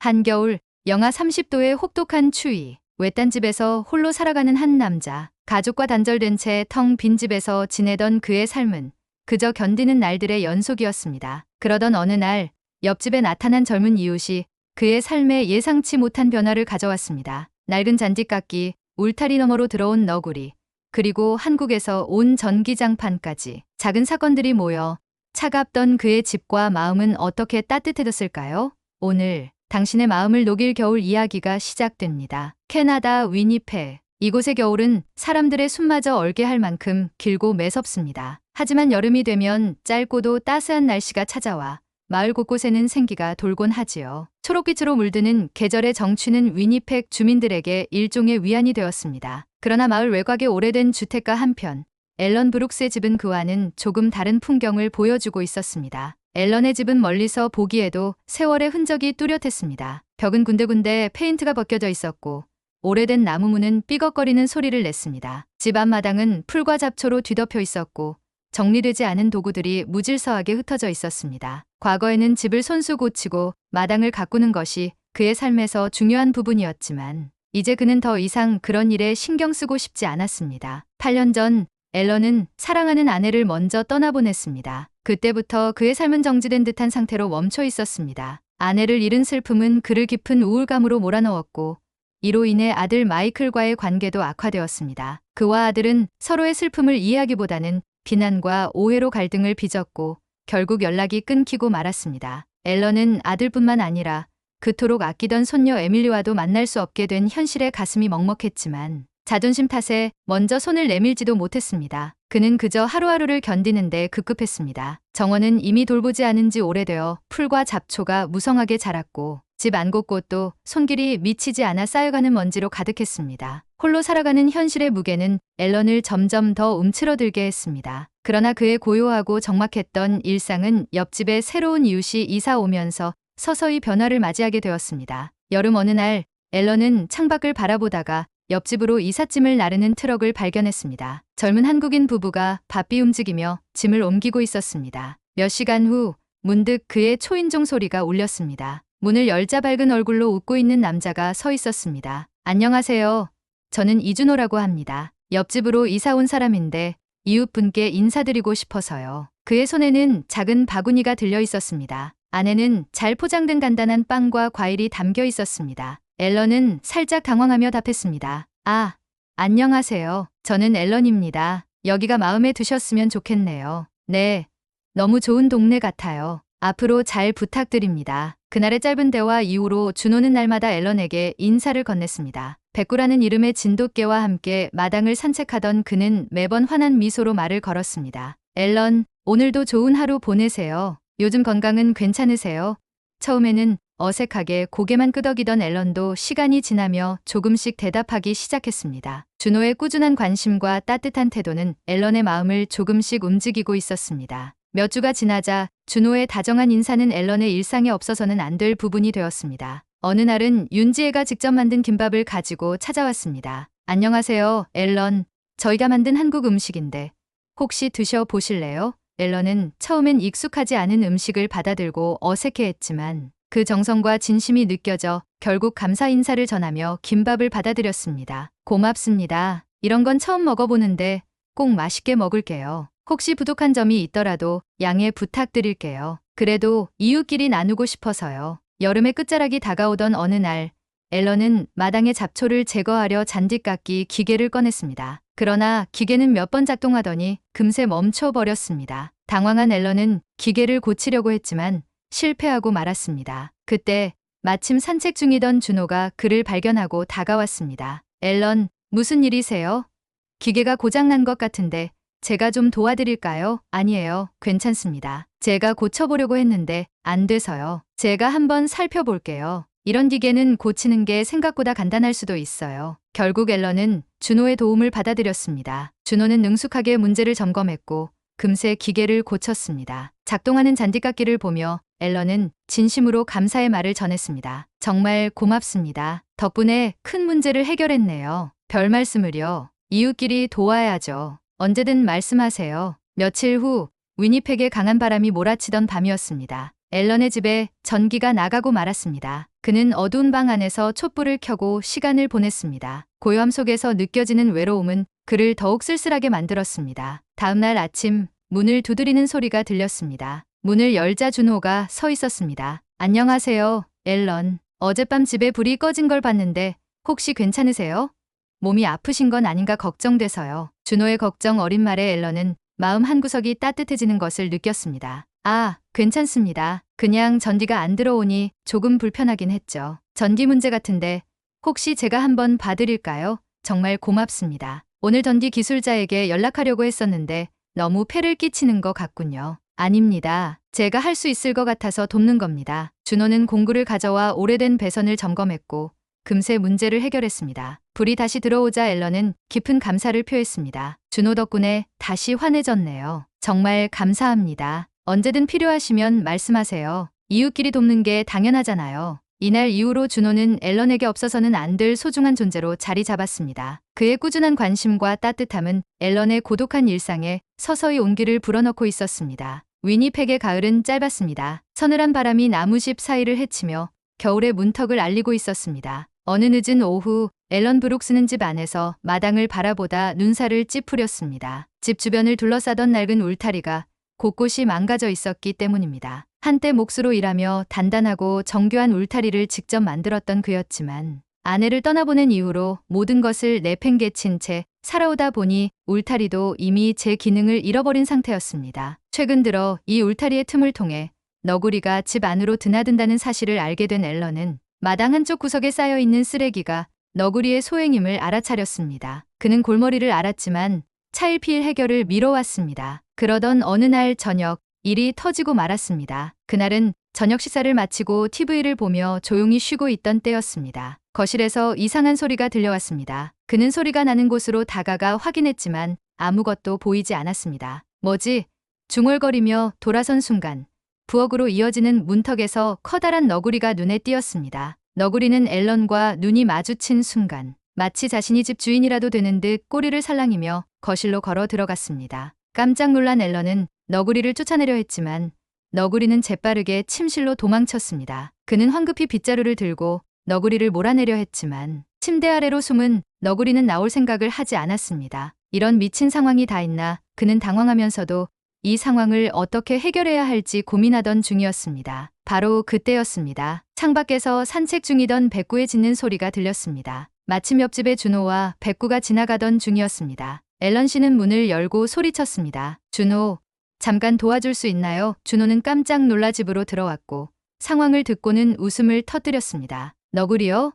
한겨울 영하 30도의 혹독한 추위. 외딴 집에서 홀로 살아가는 한 남자. 가족과 단절된 채 텅 빈 집에서 지내던 그의 삶은 그저 견디는 날들의 연속이었습니다. 그러던 어느 날 옆집에 나타난 젊은 이웃이 그의 삶에 예상치 못한 변화를 가져왔습니다. 낡은 잔디깎기, 울타리 너머로 들어온 너구리, 그리고 한국에서 온 전기장판까지 작은 사건들이 모여 차갑던 그의 집과 마음은 어떻게 따뜻해졌을까요? 오늘 당신의 마음을 녹일 겨울 이야기가 시작됩니다. 캐나다 위니펙. 이곳의 겨울은 사람들의 숨마저 얼게 할 만큼 길고 매섭습니다. 하지만 여름이 되면 짧고도 따스한 날씨가 찾아와 마을 곳곳에는 생기가 돌곤 하지요. 초록빛으로 물드는 계절의 정취는 위니펙 주민들에게 일종의 위안이 되었습니다. 그러나 마을 외곽의 오래된 주택가 한편, 앨런 브룩스의 집은 그와는 조금 다른 풍경을 보여주고 있었습니다. 앨런의 집은 멀리서 보기에도 세월의 흔적이 뚜렷했습니다. 벽은 군데군데 페인트가 벗겨져 있었고 오래된 나무문은 삐걱거리는 소리를 냈습니다. 집 앞마당은 풀과 잡초로 뒤덮여 있었고 정리되지 않은 도구들이 무질서하게 흩어져 있었습니다. 과거에는 집을 손수 고치고 마당을 가꾸는 것이 그의 삶에서 중요한 부분이었지만 이제 그는 더 이상 그런 일에 신경 쓰고 싶지 않았습니다. 8년 전 앨런은 사랑하는 아내를 먼저 떠나보냈습니다. 그때부터 그의 삶은 정지된 듯한 상태로 멈춰 있었습니다. 아내를 잃은 슬픔은 그를 깊은 우울감으로 몰아넣었고 이로 인해 아들 마이클과의 관계도 악화되었습니다. 그와 아들은 서로의 슬픔을 이해하기보다는 비난과 오해로 갈등을 빚었고 결국 연락이 끊기고 말았습니다. 앨런은 아들뿐만 아니라 그토록 아끼던 손녀 에밀리와도 만날 수 없게 된 현실에 가슴이 먹먹했지만 자존심 탓에 먼저 손을 내밀지도 못했습니다. 그는 그저 하루하루를 견디는데 급급했습니다. 정원은 이미 돌보지 않은 지 오래되어 풀과 잡초가 무성하게 자랐고 집 안 곳곳도 손길이 미치지 않아 쌓여가는 먼지로 가득했습니다. 홀로 살아가는 현실의 무게는 앨런을 점점 더 움츠러들게 했습니다. 그러나 그의 고요하고 적막했던 일상은 옆집에 새로운 이웃이 이사 오면서 서서히 변화를 맞이하게 되었습니다. 여름 어느 날 앨런은 창밖을 바라보다가 옆집으로 이삿짐을 나르는 트럭을 발견했습니다. 젊은 한국인 부부가 바삐 움직이며 짐을 옮기고 있었습니다. 몇 시간 후 문득 그의 초인종 소리가 울렸습니다. 문을 열자 밝은 얼굴로 웃고 있는 남자가 서 있었습니다. 안녕하세요. 저는 이준호라고 합니다. 옆집으로 이사 온 사람인데 이웃분께 인사드리고 싶어서요. 그의 손에는 작은 바구니가 들려 있었습니다. 안에는 잘 포장된 간단한 빵과 과일이 담겨 있었습니다. 앨런은 살짝 당황하며 답했습니다. 아, 안녕하세요. 저는 앨런입니다. 여기가 마음에 드셨으면 좋겠네요. 네, 너무 좋은 동네 같아요. 앞으로 잘 부탁드립니다. 그날의 짧은 대화 이후로 준호는 날마다 앨런에게 인사를 건넸습니다. 백구라는 이름의 진돗개와 함께 마당을 산책하던 그는 매번 환한 미소로 말을 걸었습니다. 앨런, 오늘도 좋은 하루 보내세요. 요즘 건강은 괜찮으세요? 처음에는 어색하게 고개만 끄덕이던 앨런도 시간이 지나며 조금씩 대답하기 시작했습니다. 준호의 꾸준한 관심과 따뜻한 태도는 앨런의 마음을 조금씩 움직이고 있었습니다. 몇 주가 지나자 준호의 다정한 인사는 앨런의 일상에 없어서는 안 될 부분이 되었습니다. 어느 날은 윤지혜가 직접 만든 김밥을 가지고 찾아왔습니다. 안녕하세요, 앨런. 저희가 만든 한국 음식인데 혹시 드셔보실래요? 앨런은 처음엔 익숙하지 않은 음식을 받아들고 어색해했지만 그 정성과 진심이 느껴져 결국 감사 인사를 전하며 김밥을 받아들였습니다. 고맙습니다. 이런 건 처음 먹어보는데 꼭 맛있게 먹을게요. 혹시 부족한 점이 있더라도 양해 부탁드릴게요. 그래도 이웃끼리 나누고 싶어서요. 여름의 끝자락이 다가오던 어느 날 앨런은 마당의 잡초를 제거하려 잔디깎기 기계를 꺼냈습니다. 그러나 기계는 몇 번 작동하더니 금세 멈춰버렸습니다. 당황한 앨런은 기계를 고치려고 했지만 실패하고 말았습니다. 그때 마침 산책 중이던 준호가 그를 발견하고 다가왔습니다. 앨런, 무슨 일이세요? 기계가 고장난 것 같은데 제가 좀 도와드릴까요? 아니에요. 괜찮습니다. 제가 고쳐보려고 했는데 안 돼서요. 제가 한번 살펴볼게요. 이런 기계는 고치는 게 생각보다 간단할 수도 있어요. 결국 앨런은 준호의 도움을 받아들였습니다. 준호는 능숙하게 문제를 점검했고 금세 기계를 고쳤습니다. 작동하는 잔디깎기를 보며 앨런은 진심으로 감사의 말을 전했습니다. 정말 고맙습니다. 덕분에 큰 문제를 해결했네요. 별 말씀을요. 이웃끼리 도와야죠. 언제든 말씀하세요. 며칠 후 위니펙에 강한 바람이 몰아치던 밤이었습니다. 앨런의 집에 전기가 나가고 말았습니다. 그는 어두운 방 안에서 촛불을 켜고 시간을 보냈습니다. 고요함 속에서 느껴지는 외로움은 그를 더욱 쓸쓸하게 만들었습니다. 다음 날 아침 문을 두드리는 소리가 들렸습니다. 문을 열자 준호가 서 있었습니다. 안녕하세요, 앨런. 어젯밤 집에 불이 꺼진 걸 봤는데 혹시 괜찮으세요? 몸이 아프신 건 아닌가 걱정돼서요. 준호의 걱정 어린 말에 앨런은 마음 한구석이 따뜻해지는 것을 느꼈습니다. 아, 괜찮습니다. 그냥 전기가 안 들어오니 조금 불편하긴 했죠. 전기 문제 같은데 혹시 제가 한번 봐드릴까요? 정말 고맙습니다. 오늘 전기 기술자에게 연락하려고 했었는데 너무 폐를 끼치는 것 같군요. 아닙니다. 제가 할 수 있을 것 같아서 돕는 겁니다. 준호는 공구를 가져와 오래된 배선을 점검했고 금세 문제를 해결했습니다. 불이 다시 들어오자 앨런은 깊은 감사를 표했습니다. 준호 덕분에 다시 환해졌네요. 정말 감사합니다. 언제든 필요하시면 말씀하세요. 이웃끼리 돕는 게 당연하잖아요. 이날 이후로 준호는 앨런에게 없어서는 안 될 소중한 존재로 자리 잡았습니다. 그의 꾸준한 관심과 따뜻함은 앨런의 고독한 일상에 서서히 온기를 불어넣고 있었습니다. 위니펙의 가을은 짧았습니다. 서늘한 바람이 나무집 사이를 헤치며 겨울의 문턱을 알리고 있었습니다. 어느 늦은 오후 앨런 브룩스는 집 안에서 마당을 바라보다 눈살을 찌푸렸습니다. 집 주변을 둘러싸던 낡은 울타리가 곳곳이 망가져 있었기 때문입니다. 한때 몫으로 일하며 단단하고 정교한 울타리를 직접 만들었던 그였지만 아내를 떠나보낸 이후로 모든 것을 내팽개친 채 살아오다 보니 울타리도 이미 제 기능을 잃어버린 상태였습니다. 최근 들어 이 울타리의 틈을 통해 너구리가 집 안으로 드나든다는 사실을 알게 된 앨런은 마당 한쪽 구석에 쌓여있는 쓰레기가 너구리의 소행임을 알아차렸습니다. 그는 골머리를 앓았지만 차일피일 해결을 미뤄왔습니다. 그러던 어느 날 저녁 일이 터지고 말았습니다. 그날은 저녁 식사를 마치고 TV를 보며 조용히 쉬고 있던 때였습니다. 거실에서 이상한 소리가 들려왔습니다. 그는 소리가 나는 곳으로 다가가 확인했지만 아무것도 보이지 않았습니다. 뭐지? 중얼거리며 돌아선 순간 부엌으로 이어지는 문턱에서 커다란 너구리가 눈에 띄었습니다. 너구리는 앨런과 눈이 마주친 순간 마치 자신이 집 주인이라도 되는 듯 꼬리를 살랑이며 거실로 걸어 들어갔습니다. 깜짝 놀란 앨런은 너구리를 쫓아내려 했지만 너구리는 재빠르게 침실로 도망쳤습니다. 그는 황급히 빗자루를 들고 너구리를 몰아내려 했지만 침대 아래로 숨은 너구리는 나올 생각을 하지 않았습니다. 이런 미친 상황이 다 있나 그는 당황하면서도 이 상황을 어떻게 해결해야 할지 고민하던 중이었습니다. 바로 그때였습니다. 창밖에서 산책 중이던 백구의 짖는 소리가 들렸습니다. 마침 옆집의 준호와 백구가 지나가던 중이었습니다. 앨런 씨는 문을 열고 소리쳤습니다. 준호, 잠깐 도와줄 수 있나요? 준호는 깜짝 놀라 집으로 들어왔고 상황을 듣고는 웃음을 터뜨렸습니다. 너구리요?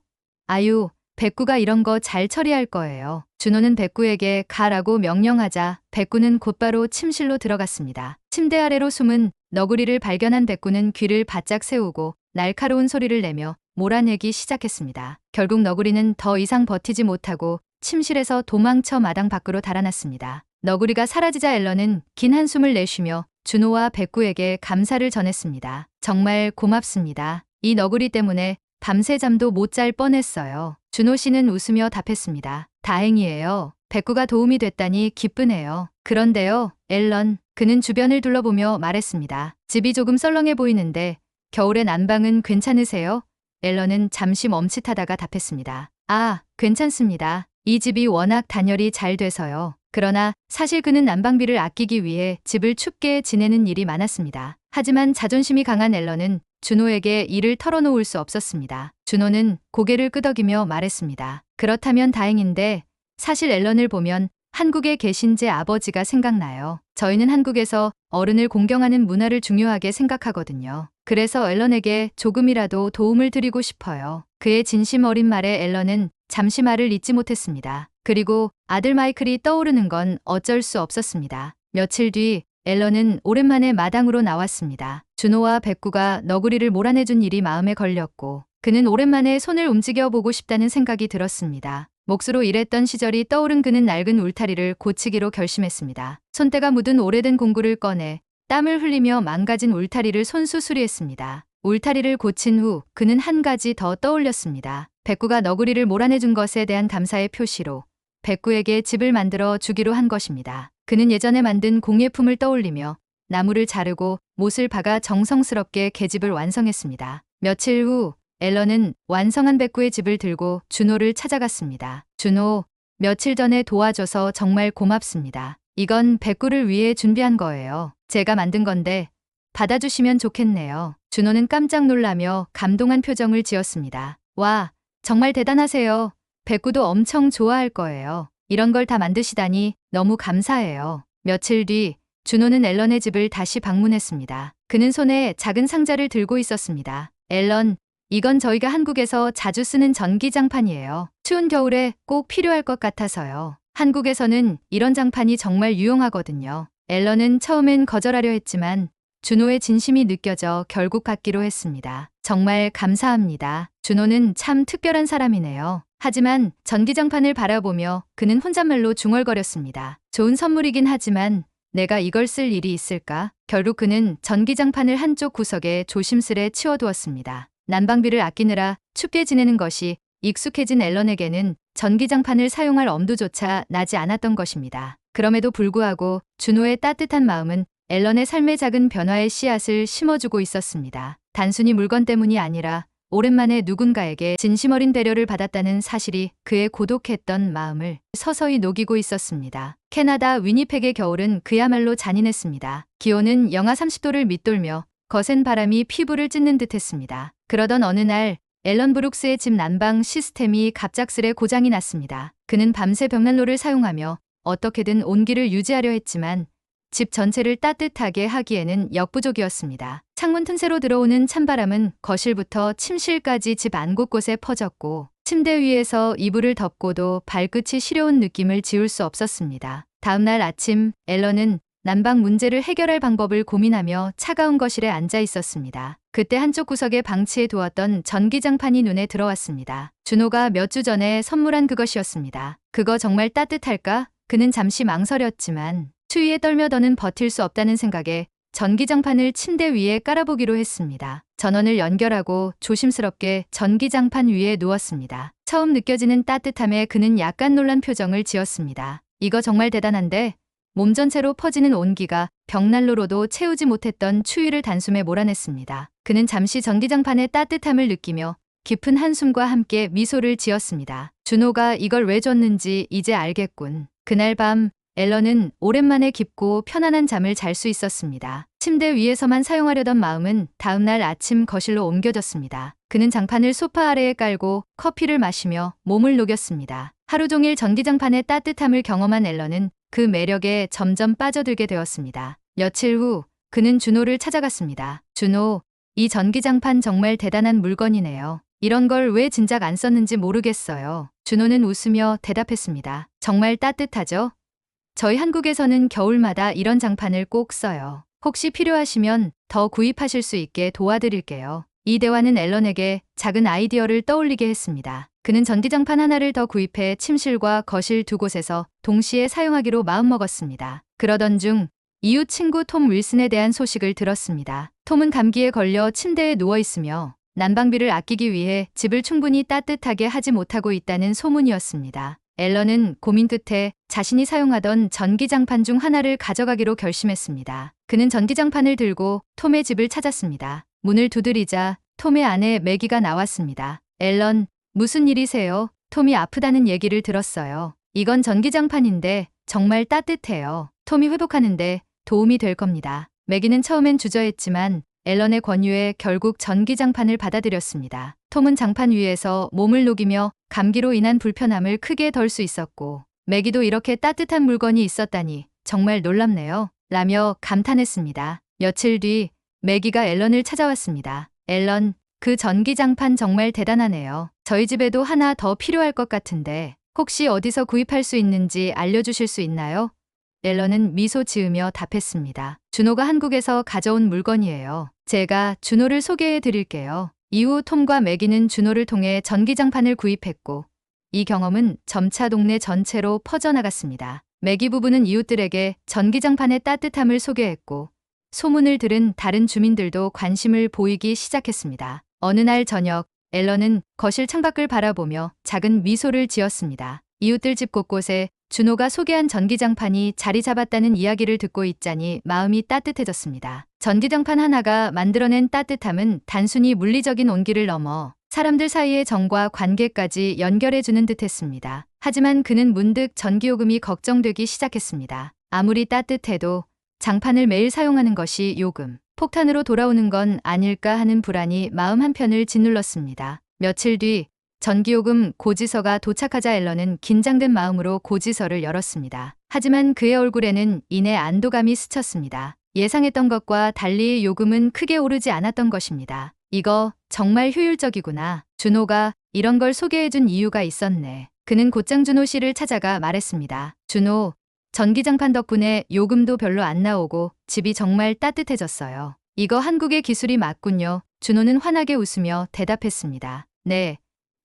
아유, 백구가 이런 거 잘 처리할 거예요. 준호는 백구에게 가라고 명령하자 백구는 곧바로 침실로 들어갔습니다. 침대 아래로 숨은 너구리를 발견한 백구는 귀를 바짝 세우고 날카로운 소리를 내며 몰아내기 시작했습니다. 결국 너구리는 더 이상 버티지 못하고 침실에서 도망쳐 마당 밖으로 달아났습니다. 너구리가 사라지자 앨런은 긴 한숨을 내쉬며 준호와 백구에게 감사를 전했습니다. 정말 고맙습니다. 이 너구리 때문에 밤새 잠도 못 잘 뻔했어요. 준호 씨는 웃으며 답했습니다. 다행이에요. 백구가 도움이 됐다니 기쁘네요. 그런데요, 앨런. 그는 주변을 둘러보며 말했습니다. 집이 조금 썰렁해 보이는데 겨울에 난방은 괜찮으세요? 앨런은 잠시 멈칫하다가 답했습니다. 아, 괜찮습니다. 이 집이 워낙 단열이 잘 돼서요. 그러나 사실 그는 난방비를 아끼기 위해 집을 춥게 지내는 일이 많았습니다. 하지만 자존심이 강한 앨런은 준호에게 이를 털어놓을 수 없었습니다. 준호는 고개를 끄덕이며 말했습니다. 그렇다면 다행인데 사실 앨런을 보면 한국에 계신 제 아버지가 생각나요. 저희는 한국에서 어른을 공경하는 문화를 중요하게 생각하거든요. 그래서 앨런에게 조금이라도 도움을 드리고 싶어요. 그의 진심 어린 말에 앨런은 잠시 말을 잇지 못했습니다. 그리고 아들 마이클이 떠오르는 건 어쩔 수 없었습니다. 며칠 뒤 앨런은 오랜만에 마당으로 나왔습니다. 준호와 백구가 너구리를 몰아내준 일이 마음에 걸렸고 그는 오랜만에 손을 움직여보고 싶다는 생각이 들었습니다. 몫으로 일했던 시절이 떠오른 그는 낡은 울타리를 고치기로 결심했습니다. 손때가 묻은 오래된 공구를 꺼내 땀을 흘리며 망가진 울타리를 손수 수리했습니다. 울타리를 고친 후 그는 한 가지 더 떠올렸습니다. 백구가 너구리를 몰아내준 것에 대한 감사의 표시로 백구에게 집을 만들어 주기로 한 것입니다. 그는 예전에 만든 공예품을 떠올리며 나무를 자르고 못을 박아 정성스럽게 계집을 완성했습니다. 며칠 후 앨런은 완성한 백구의 집을 들고 준호를 찾아갔습니다. 준호, 며칠 전에 도와줘서 정말 고맙습니다. 이건 백구를 위해 준비한 거예요. 제가 만든 건데 받아주시면 좋겠네요. 준호는 깜짝 놀라며 감동한 표정을 지었습니다. 와, 정말 대단하세요. 백구도 엄청 좋아할 거예요. 이런 걸 다 만드시다니 너무 감사해요. 며칠 뒤 준호는 앨런의 집을 다시 방문했습니다. 그는 손에 작은 상자를 들고 있었습니다. 앨런, 이건 저희가 한국에서 자주 쓰는 전기장판이에요. 추운 겨울에 꼭 필요할 것 같아서요. 한국에서는 이런 장판이 정말 유용하거든요. 앨런은 처음엔 거절하려 했지만 준호의 진심이 느껴져 결국 갖기로 했습니다. 정말 감사합니다. 준호는 참 특별한 사람이네요. 하지만 전기장판을 바라보며 그는 혼잣말로 중얼거렸습니다. 좋은 선물이긴 하지만 내가 이걸 쓸 일이 있을까? 결국 그는 전기장판을 한쪽 구석에 조심스레 치워두었습니다. 난방비를 아끼느라 춥게 지내는 것이 익숙해진 앨런에게는 전기장판을 사용할 엄두조차 나지 않았던 것입니다. 그럼에도 불구하고 준호의 따뜻한 마음은 앨런의 삶의 작은 변화의 씨앗을 심어주고 있었습니다. 단순히 물건 때문이 아니라 오랜만에 누군가에게 진심 어린 배려를 받았다는 사실이 그의 고독했던 마음을 서서히 녹이고 있었습니다. 캐나다 위니펙의 겨울은 그야말로 잔인했습니다. 기온은 영하 30도를 밑돌며 거센 바람이 피부를 찢는 듯했습니다. 그러던 어느 날 앨런 브룩스의 집 난방 시스템이 갑작스레 고장이 났습니다. 그는 밤새 벽난로를 사용하며 어떻게든 온기를 유지하려 했지만 집 전체를 따뜻하게 하기에는 역부족이었습니다. 창문 틈새로 들어오는 찬바람은 거실부터 침실까지 집 안 곳곳에 퍼졌고 침대 위에서 이불을 덮고도 발끝이 시려운 느낌을 지울 수 없었습니다. 다음 날 아침 앨런은 난방 문제를 해결할 방법을 고민하며 차가운 거실에 앉아 있었습니다. 그때 한쪽 구석에 방치해 두었던 전기장판이 눈에 들어왔습니다. 준호가 몇 주 전에 선물한 그것이었습니다. 그거 정말 따뜻할까? 그는 잠시 망설였지만 추위에 떨며 더는 버틸 수 없다는 생각에 전기장판을 침대 위에 깔아보기로 했습니다. 전원을 연결하고 조심스럽게 전기장판 위에 누웠습니다. 처음 느껴지는 따뜻함에 그는 약간 놀란 표정을 지었습니다. 이거 정말 대단한데 몸 전체로 퍼지는 온기가 벽난로로도 채우지 못했던 추위를 단숨에 몰아냈습니다. 그는 잠시 전기장판의 따뜻함을 느끼며 깊은 한숨과 함께 미소를 지었습니다. 준호가 이걸 왜 줬는지 이제 알겠군. 그날 밤 앨런은 오랜만에 깊고 편안한 잠을 잘 수 있었습니다. 침대 위에서만 사용하려던 마음은 다음날 아침 거실로 옮겨졌습니다. 그는 장판을 소파 아래에 깔고 커피를 마시며 몸을 녹였습니다. 하루 종일 전기장판의 따뜻함을 경험한 앨런은 그 매력에 점점 빠져들게 되었습니다. 며칠 후 그는 준호를 찾아갔습니다. 준호, 이 전기장판 정말 대단한 물건이네요. 이런 걸 왜 진작 안 썼는지 모르겠어요. 준호는 웃으며 대답했습니다. 정말 따뜻하죠? 저희 한국에서는 겨울마다 이런 장판을 꼭 써요. 혹시 필요하시면 더 구입하실 수 있게 도와드릴게요. 이 대화는 앨런에게 작은 아이디어를 떠올리게 했습니다. 그는 전기장판 하나를 더 구입해 침실과 거실 두 곳에서 동시에 사용하기로 마음먹었습니다. 그러던 중 이웃 친구 톰 윌슨에 대한 소식을 들었습니다. 톰은 감기에 걸려 침대에 누워 있으며 난방비를 아끼기 위해 집을 충분히 따뜻하게 하지 못하고 있다는 소문이었습니다. 앨런은 고민 끝에 자신이 사용하던 전기장판 중 하나를 가져가기로 결심했습니다. 그는 전기장판을 들고 톰의 집을 찾았습니다. 문을 두드리자 톰의 아내 매기가 나왔습니다. 앨런, 무슨 일이세요? 톰이 아프다는 얘기를 들었어요. 이건 전기장판인데 정말 따뜻해요. 톰이 회복하는데 도움이 될 겁니다. 매기는 처음엔 주저했지만 앨런의 권유에 결국 전기장판을 받아들였습니다. 톰은 장판 위에서 몸을 녹이며 감기로 인한 불편함을 크게 덜 수 있었고 매기도 이렇게 따뜻한 물건이 있었다니 정말 놀랍네요. 라며 감탄했습니다. 며칠 뒤 매기가 앨런을 찾아왔습니다. 앨런, 그 전기장판 정말 대단하네요. 저희 집에도 하나 더 필요할 것 같은데 혹시 어디서 구입할 수 있는지 알려주실 수 있나요? 앨런은 미소 지으며 답했습니다. 준호가 한국에서 가져온 물건이에요. 제가 준호를 소개해 드릴게요. 이후 톰과 매기는 준호를 통해 전기장판을 구입했고 이 경험은 점차 동네 전체로 퍼져나갔습니다. 매기 부부는 이웃들에게 전기장판의 따뜻함을 소개했고 소문을 들은 다른 주민들도 관심을 보이기 시작했습니다. 어느 날 저녁 앨런은 거실 창밖을 바라보며 작은 미소를 지었습니다. 이웃들 집 곳곳에 준호가 소개한 전기장판이 자리 잡았다는 이야기를 듣고 있자니 마음이 따뜻해졌습니다. 전기장판 하나가 만들어낸 따뜻함은 단순히 물리적인 온기를 넘어 사람들 사이의 정과 관계까지 연결해주는 듯했습니다. 하지만 그는 문득 전기요금이 걱정되기 시작했습니다. 아무리 따뜻해도 장판을 매일 사용하는 것이 요금 폭탄으로 돌아오는 건 아닐까 하는 불안이 마음 한편을 짓눌렀습니다. 며칠 뒤 전기요금 고지서가 도착하자 앨런은 긴장된 마음으로 고지서를 열었습니다. 하지만 그의 얼굴에는 이내 안도감이 스쳤습니다. 예상했던 것과 달리 요금은 크게 오르지 않았던 것입니다. 이거 정말 효율적이구나. 준호가 이런 걸 소개해준 이유가 있었네. 그는 곧장 준호 씨를 찾아가 말했습니다. 준호, 전기장판 덕분에 요금도 별로 안 나오고 집이 정말 따뜻해졌어요. 이거 한국의 기술이 맞군요. 준호는 환하게 웃으며 대답했습니다. 네.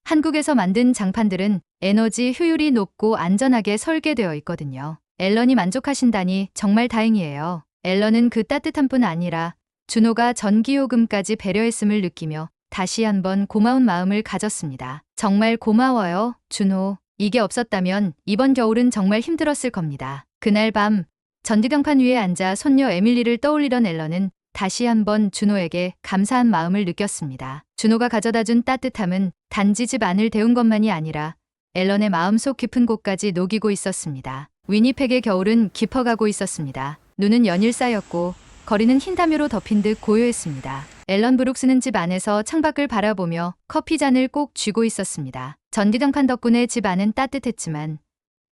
한국에서 만든 장판들은 에너지 효율이 높고 안전하게 설계되어 있거든요. 앨런이 만족하신다니 정말 다행이에요. 앨런은 그 따뜻함뿐 아니라 준호가 전기요금까지 배려했음을 느끼며 다시 한번 고마운 마음을 가졌습니다. 정말 고마워요, 준호. 이게 없었다면 이번 겨울은 정말 힘들었을 겁니다. 그날 밤 전기장판 위에 앉아 손녀 에밀리를 떠올리던 앨런은 다시 한번 준호에게 감사한 마음을 느꼈습니다. 준호가 가져다준 따뜻함은 단지 집 안을 데운 것만이 아니라 앨런의 마음속 깊은 곳까지 녹이고 있었습니다. 위니펙의 겨울은 깊어가고 있었습니다. 눈은 연일 쌓였고 거리는 흰 담요로 덮인 듯 고요했습니다. 앨런 브룩스는 집 안에서 창밖을 바라보며 커피 잔을 꼭 쥐고 있었습니다. 전기장판 덕분에 집 안은 따뜻했지만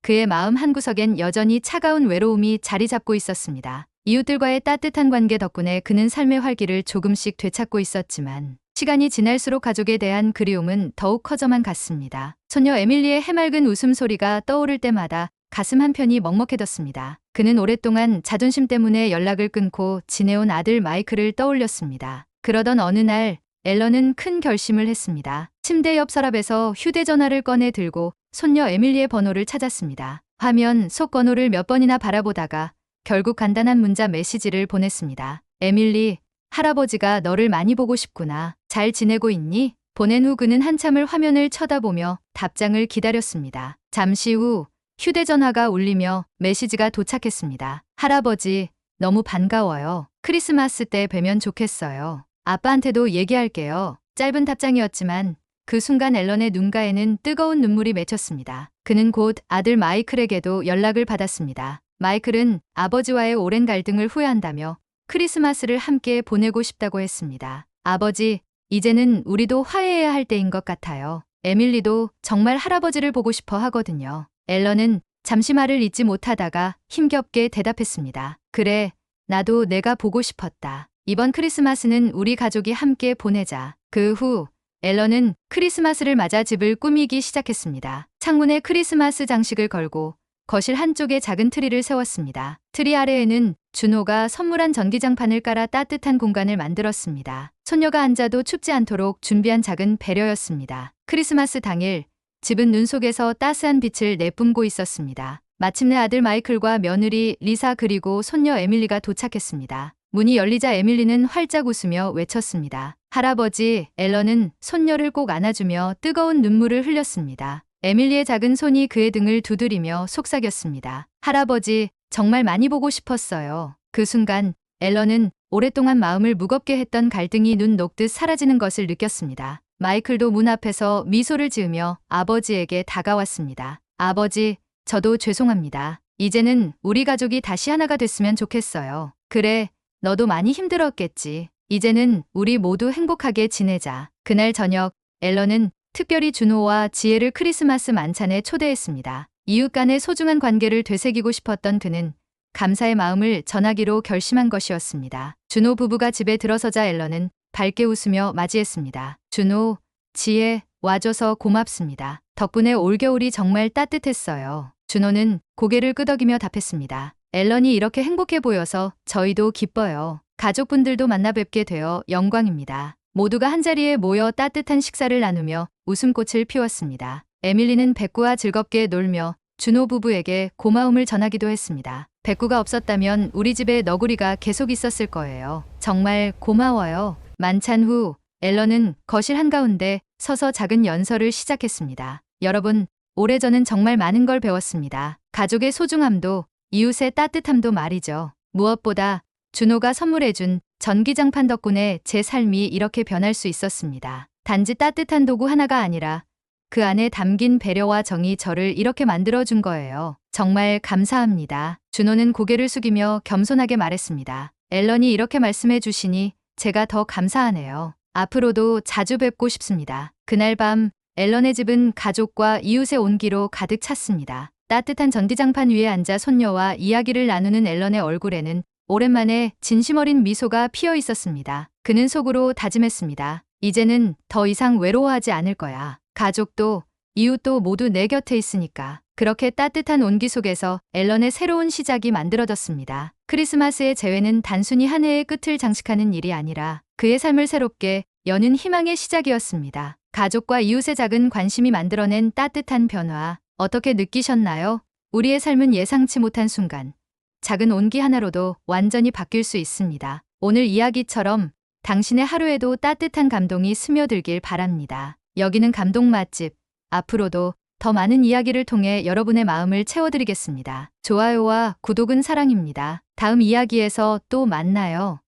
그의 마음 한구석엔 여전히 차가운 외로움이 자리 잡고 있었습니다. 이웃들과의 따뜻한 관계 덕분에 그는 삶의 활기를 조금씩 되찾고 있었지만 시간이 지날수록 가족에 대한 그리움은 더욱 커져만 갔습니다. 소녀 에밀리의 해맑은 웃음소리가 떠오를 때마다 가슴 한편이 먹먹해졌습니다. 그는 오랫동안 자존심 때문에 연락을 끊고 지내온 아들 마이클을 떠올렸습니다. 그러던 어느 날 앨런은 큰 결심을 했습니다. 침대 옆 서랍에서 휴대전화를 꺼내 들고 손녀 에밀리의 번호를 찾았습니다. 화면 속 번호를 몇 번이나 바라보다가 결국 간단한 문자 메시지를 보냈습니다. 에밀리, 할아버지가 너를 많이 보고 싶구나. 잘 지내고 있니? 보낸 후 그는 한참을 화면을 쳐다보며 답장을 기다렸습니다. 잠시 후 휴대전화가 울리며 메시지가 도착했습니다. 할아버지, 너무 반가워요. 크리스마스 때 뵈면 좋겠어요. 아빠한테도 얘기할게요. 짧은 답장이었지만 그 순간 앨런의 눈가에는 뜨거운 눈물이 맺혔습니다. 그는 곧 아들 마이클에게도 연락을 받았습니다. 마이클은 아버지와의 오랜 갈등을 후회한다며 크리스마스를 함께 보내고 싶다고 했습니다. 아버지, 이제는 우리도 화해해야 할 때인 것 같아요. 에밀리도 정말 할아버지를 보고 싶어 하거든요. 앨런은 잠시 말을 잇지 못하다가 힘겹게 대답했습니다. 그래, 나도 내가 보고 싶었다. 이번 크리스마스는 우리 가족이 함께 보내자. 그 후 앨런은 크리스마스를 맞아 집을 꾸미기 시작했습니다. 창문에 크리스마스 장식을 걸고 거실 한쪽에 작은 트리를 세웠습니다. 트리 아래에는 준호가 선물한 전기장판을 깔아 따뜻한 공간을 만들었습니다. 손녀가 앉아도 춥지 않도록 준비한 작은 배려였습니다. 크리스마스 당일 집은 눈 속에서 따스한 빛을 내뿜고 있었습니다. 마침내 아들 마이클과 며느리 리사 그리고 손녀 에밀리가 도착했습니다. 문이 열리자 에밀리는 활짝 웃으며 외쳤습니다. 할아버지, 앨런은 손녀를 꼭 안아주며 뜨거운 눈물을 흘렸습니다. 에밀리의 작은 손이 그의 등을 두드리며 속삭였습니다. 할아버지, 정말 많이 보고 싶었어요. 그 순간 앨런은 오랫동안 마음을 무겁게 했던 갈등이 눈 녹듯 사라지는 것을 느꼈습니다. 마이클도 문 앞에서 미소를 지으며 아버지에게 다가왔습니다. 아버지, 저도 죄송합니다. 이제는 우리 가족이 다시 하나가 됐으면 좋겠어요. 그래, 너도 많이 힘들었겠지. 이제는 우리 모두 행복하게 지내자. 그날 저녁 앨런은 특별히 준호와 지혜를 크리스마스 만찬에 초대했습니다. 이웃 간의 소중한 관계를 되새기고 싶었던 그는 감사의 마음을 전하기로 결심한 것이었습니다. 준호 부부가 집에 들어서자 앨런은 밝게 웃으며 맞이했습니다. 준호, 지혜, 와줘서 고맙습니다. 덕분에 올겨울이 정말 따뜻했어요. 준호는 고개를 끄덕이며 답했습니다. 앨런이 이렇게 행복해 보여서 저희도 기뻐요. 가족분들도 만나 뵙게 되어 영광입니다. 모두가 한자리에 모여 따뜻한 식사를 나누며 웃음꽃을 피웠습니다. 에밀리는 백구와 즐겁게 놀며 준호 부부에게 고마움을 전하기도 했습니다. 백구가 없었다면 우리 집에 너구리가 계속 있었을 거예요. 정말 고마워요. 만찬 후 앨런은 거실 한가운데 서서 작은 연설을 시작했습니다. 여러분, 올해 저는 정말 많은 걸 배웠습니다. 가족의 소중함도 이웃의 따뜻함도 말이죠. 무엇보다 준호가 선물해준 전기장판 덕분에 제 삶이 이렇게 변할 수 있었습니다. 단지 따뜻한 도구 하나가 아니라 그 안에 담긴 배려와 정이 저를 이렇게 만들어준 거예요. 정말 감사합니다. 준호는 고개를 숙이며 겸손하게 말했습니다. 앨런이 이렇게 말씀해 주시니 제가 더 감사하네요. 앞으로도 자주 뵙고 싶습니다. 그날 밤 앨런의 집은 가족과 이웃의 온기로 가득 찼습니다. 따뜻한 전기장판 위에 앉아 손녀와 이야기를 나누는 앨런의 얼굴에는 오랜만에 진심 어린 미소가 피어 있었습니다. 그는 속으로 다짐했습니다. 이제는 더 이상 외로워하지 않을 거야. 가족도 이웃도 모두 내 곁에 있으니까. 그렇게 따뜻한 온기 속에서 앨런의 새로운 시작이 만들어졌습니다. 크리스마스의 재회는 단순히 한 해의 끝을 장식하는 일이 아니라 그의 삶을 새롭게 여는 희망의 시작이었습니다. 가족과 이웃의 작은 관심이 만들어낸 따뜻한 변화, 어떻게 느끼셨나요? 우리의 삶은 예상치 못한 순간, 작은 온기 하나로도 완전히 바뀔 수 있습니다. 오늘 이야기처럼 당신의 하루에도 따뜻한 감동이 스며들길 바랍니다. 여기는 감동 맛집. 앞으로도 더 많은 이야기를 통해 여러분의 마음을 채워드리겠습니다. 좋아요와 구독은 사랑입니다. 다음 이야기에서 또 만나요.